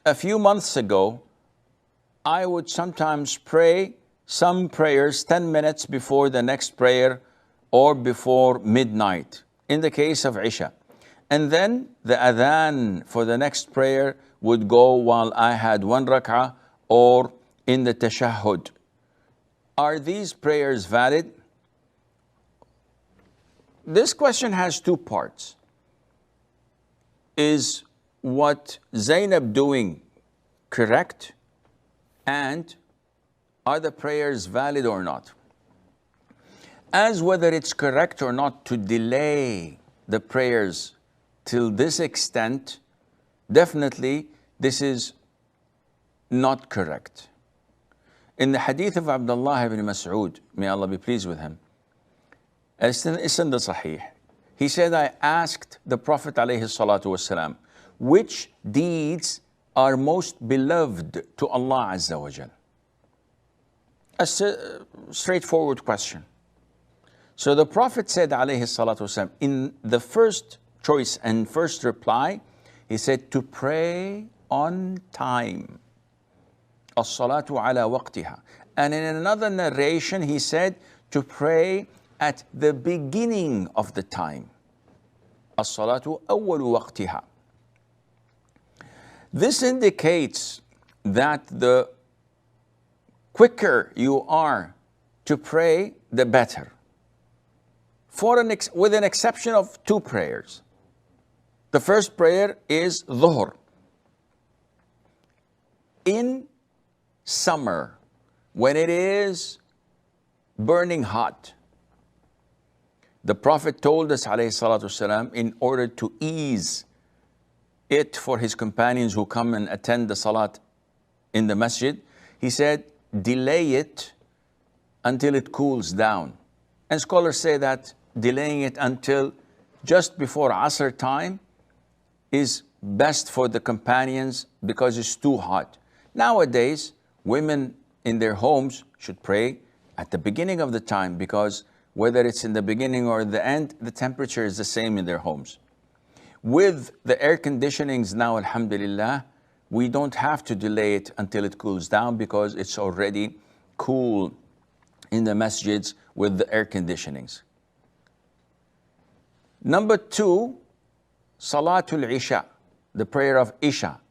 a few months ago, I would sometimes pray some prayers 10 minutes before the next prayer or before midnight, in the case of Isha. And then the adhan for the next prayer would go while I had one rak'ah or in the tashahhud. Are these prayers valid? This question has two parts. Is what Zainab doing correct? And are the prayers valid or not? As whether it's correct or not to delay the prayers till this extent, definitely this is not correct. In the hadith of Abdullah ibn Mas'ud, may Allah be pleased with him, it's in the Sahih, he said, I asked the Prophet ﷺ, which deeds are most beloved to Allah Azza wa Jal? A straightforward question. So the Prophet said ﷺ, in the first choice and first reply, he said to pray on time. As-salatu ala waqtiha. And in another narration, he said to pray at the beginning of the time. As-salatu awwalu waqtiha. This indicates that the quicker you are to pray, the better. With an exception of two prayers. The first prayer is Dhuhr. In summer, when it is burning hot, the Prophet told us, ﷺ, in order to ease it for his companions who come and attend the salat in the masjid, he said, delay it until it cools down. And scholars say that delaying it until just before Asr time is best for the companions because it's too hot. Nowadays, women in their homes should pray at the beginning of the time, because whether it's in the beginning or the end, the temperature is the same in their homes. With the air conditionings now, alhamdulillah, we don't have to delay it until it cools down because it's already cool in the masjids with the air conditionings. Number two, Salatul Isha, the prayer of Isha,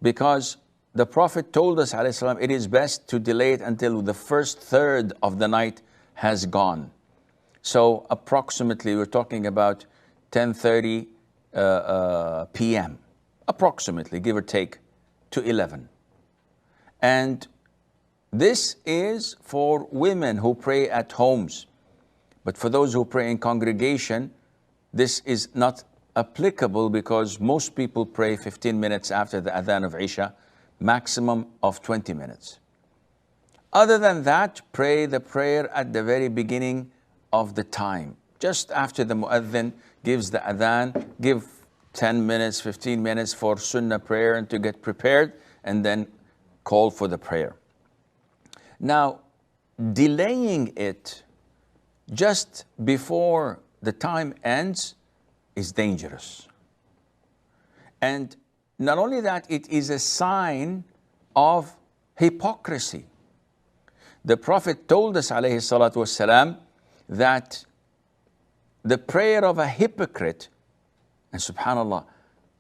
because the Prophet told us, ﷺ, it is best to delay it until the first third of the night has gone. So approximately, we're talking about 10:30 p.m., approximately, give or take, to 11. And this is for women who pray at homes. But for those who pray in congregation, this is not applicable because most people pray 15 minutes after the adhan of Isha, maximum of 20 minutes. Other than that, pray the prayer at the very beginning of the time. Just after the muadhin gives the adhan, give 10 minutes, 15 minutes for sunnah prayer and to get prepared, and then call for the prayer. Now, delaying it just before the time ends is dangerous. And not only that, it is a sign of hypocrisy. The Prophet told us, alayhi salatu wasalam, that the prayer of a hypocrite, and subhanallah,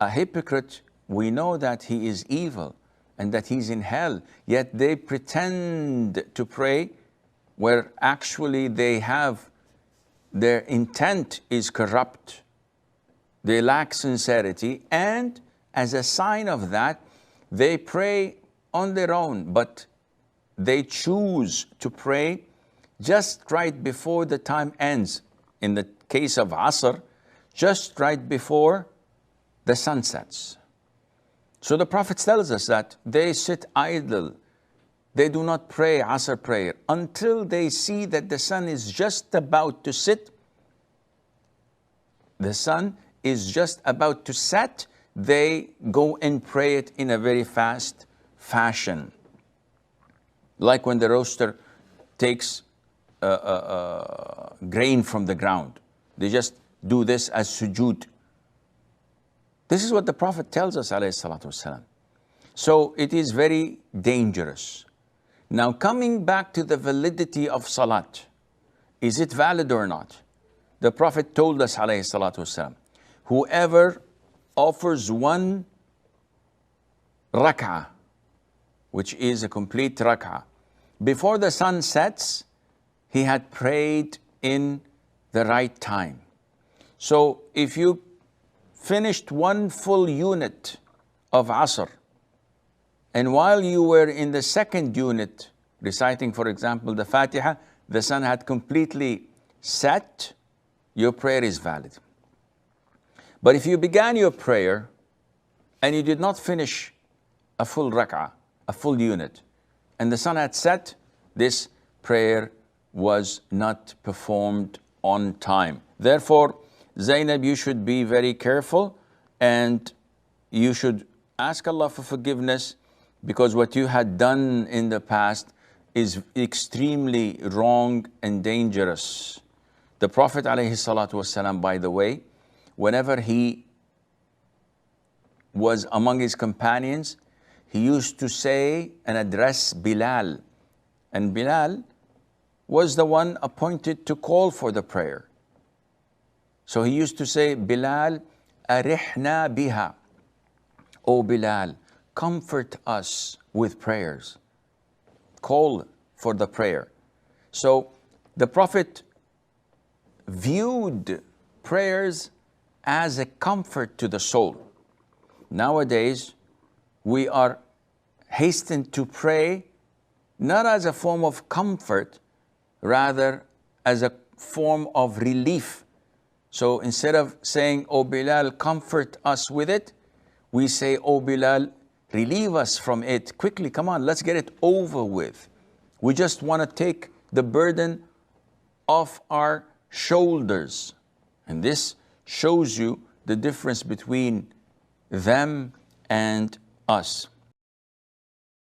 a hypocrite, we know that he is evil and that he's in hell, yet they pretend to pray where actually they have, their intent is corrupt. They lack sincerity, and as a sign of that, they pray on their own, but they choose to pray just right before the time ends. In the case of Asr, just right before the sun sets. So the Prophet tells us that they sit idle. They do not pray Asr prayer until they see that the sun is just about to sit. The sun is just about to set. They go and pray it in a very fast fashion. Like when the roaster takes grain from the ground. They just do this as sujood. This is what the Prophet tells us, alayhi salatu wasalam. So it is very dangerous. Now coming back to the validity of salat, is it valid or not? The Prophet told us, alayhi salatu wasalam, whoever offers one rak'ah, which is a complete rak'ah, before the sun sets, he had prayed in the right time. So if you finished one full unit of Asr, and while you were in the second unit, reciting, for example, the Fatiha, the sun had completely set, your prayer is valid. But if you began your prayer and you did not finish a full rak'ah, a full unit, and the sun had set, this prayer was not performed on time. Therefore, Zainab, you should be very careful and you should ask Allah for forgiveness, because what you had done in the past is extremely wrong and dangerous. The Prophet ﷺ, by the way, whenever he was among his companions, he used to say and address Bilal. And Bilal was the one appointed to call for the prayer. So he used to say, Bilal, arihna biha. O Bilal, comfort us with prayers. Call for the prayer. So the Prophet viewed prayers as a comfort to the soul. Nowadays, we are hastened to pray not as a form of comfort, rather as a form of relief. So instead of saying, "O Bilal, comfort us with it," we say, "O Bilal, relieve us from it. Quickly, come on, let's get it over with." We just want to take the burden off our shoulders. And this shows you the difference between them and us.